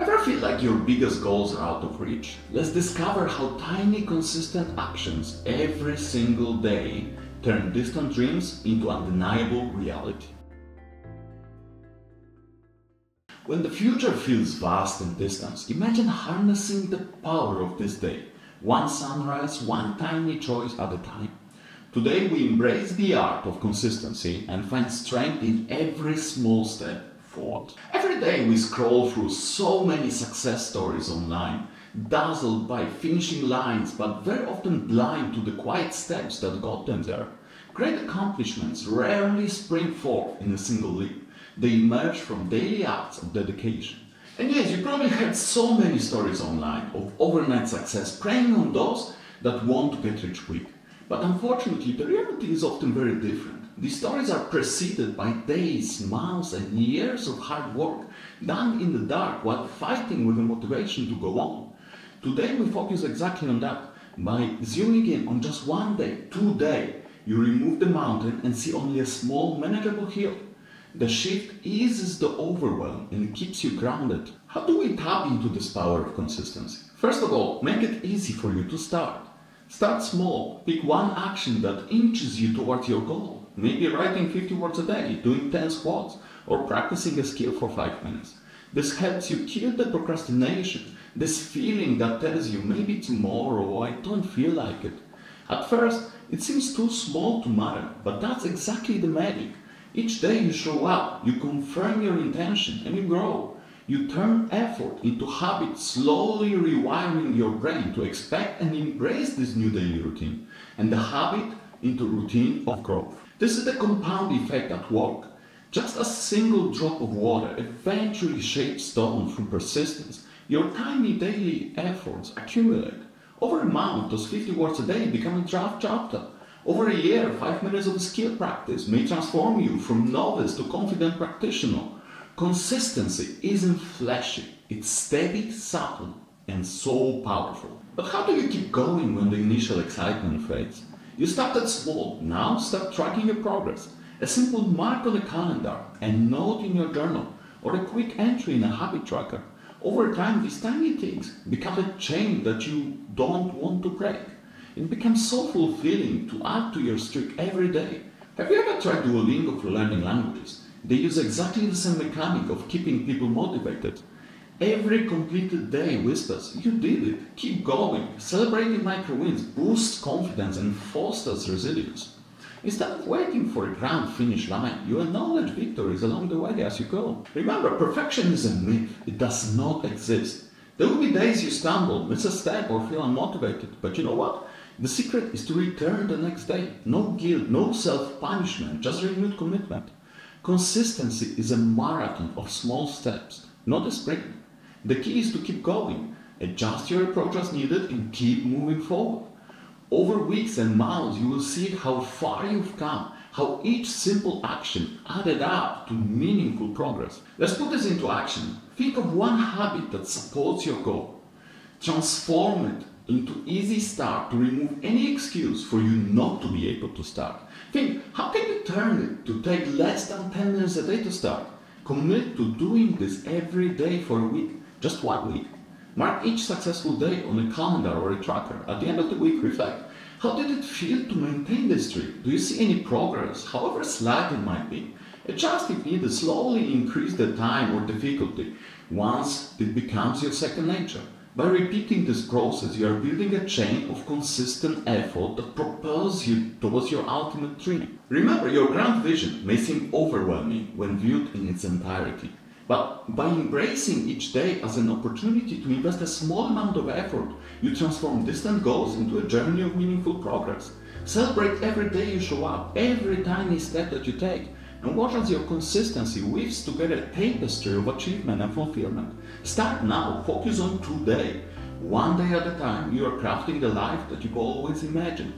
Ever feel like your biggest goals are out of reach? Let's discover how tiny, consistent actions every single day turn distant dreams into undeniable reality. When the future feels vast and distant, imagine harnessing the power of this day, one sunrise, one tiny choice at a time. Today we embrace the art of consistency and find strength in every small step forward. Every day we scroll through so many success stories online, dazzled by finishing lines but very often blind to the quiet steps that got them there. Great accomplishments rarely spring forth in a single leap. They emerge from daily acts of dedication. And yes, you probably heard so many stories online of overnight success preying on those that want to get rich quick. But unfortunately, the reality is often very different. These stories are preceded by days, months, and years of hard work done in the dark while fighting with the motivation to go on. Today we focus exactly on that. By zooming in on just one day, today, you remove the mountain and see only a small, manageable hill. The shift eases the overwhelm and keeps you grounded. How do we tap into this power of consistency? First of all, make it easy for you to start. Start small. Pick one action that inches you towards your goal. Maybe writing 50 words a day, doing 10 squats, or practicing a skill for 5 minutes. This helps you kill the procrastination, this feeling that tells you maybe tomorrow I don't feel like it. At first, it seems too small to matter, but that's exactly the magic. Each day you show up, you confirm your intention, and you grow. You turn effort into habit, slowly rewiring your brain to expect and embrace this new daily routine, and the habit into routine of growth. This is the compound effect at work. Just a single drop of water eventually shapes stone through persistence. Your tiny daily efforts accumulate. Over a month, those 50 words a day become a draft chapter. Over a year, 5 minutes of skill practice may transform you from novice to confident practitioner. Consistency isn't flashy, it's steady, subtle, and so powerful. But how do you keep going when the initial excitement fades? You started small, now start tracking your progress. A simple mark on a calendar, a note in your journal, or a quick entry in a habit tracker. Over time, these tiny things become a chain that you don't want to break. It becomes so fulfilling to add to your streak every day. Have you ever tried Duolingo for learning languages? They use exactly the same mechanic of keeping people motivated. Every completed day whispers, you did it, keep going. Celebrating micro wins boosts confidence and fosters resilience. Instead of waiting for a grand finish line, you acknowledge victories along the way as you go. Remember, perfection is a myth. It does not exist. There will be days you stumble, miss a step, or feel unmotivated. But you know what? The secret is to return the next day. No guilt, no self-punishment, just renewed commitment. Consistency is a marathon of small steps, not a sprint. The key is to keep going, adjust your approach as needed, and keep moving forward. Over weeks and months, you will see how far you've come, how each simple action added up to meaningful progress. Let's put this into action. Think of one habit that supports your goal. Transform it into easy start to remove any excuse for you not to be able to start. Think, how can you turn it to take less than 10 minutes a day to start? Commit to doing this every day for a week, just 1 week. Mark each successful day on a calendar or a tracker. At the end of the week, reflect. How did it feel to maintain this streak? Do you see any progress, however slight it might be? Adjust if needed, slowly increase the time or difficulty once it becomes your second nature. By repeating this process, you are building a chain of consistent effort that propels you towards your ultimate dream. Remember, your grand vision may seem overwhelming when viewed in its entirety. But by embracing each day as an opportunity to invest a small amount of effort, you transform distant goals into a journey of meaningful progress. Celebrate every day you show up, every tiny step that you take, and watch as your consistency weaves together a tapestry of achievement and fulfillment. Start now, focus on today. One day at a time, you are crafting the life that you've always imagined.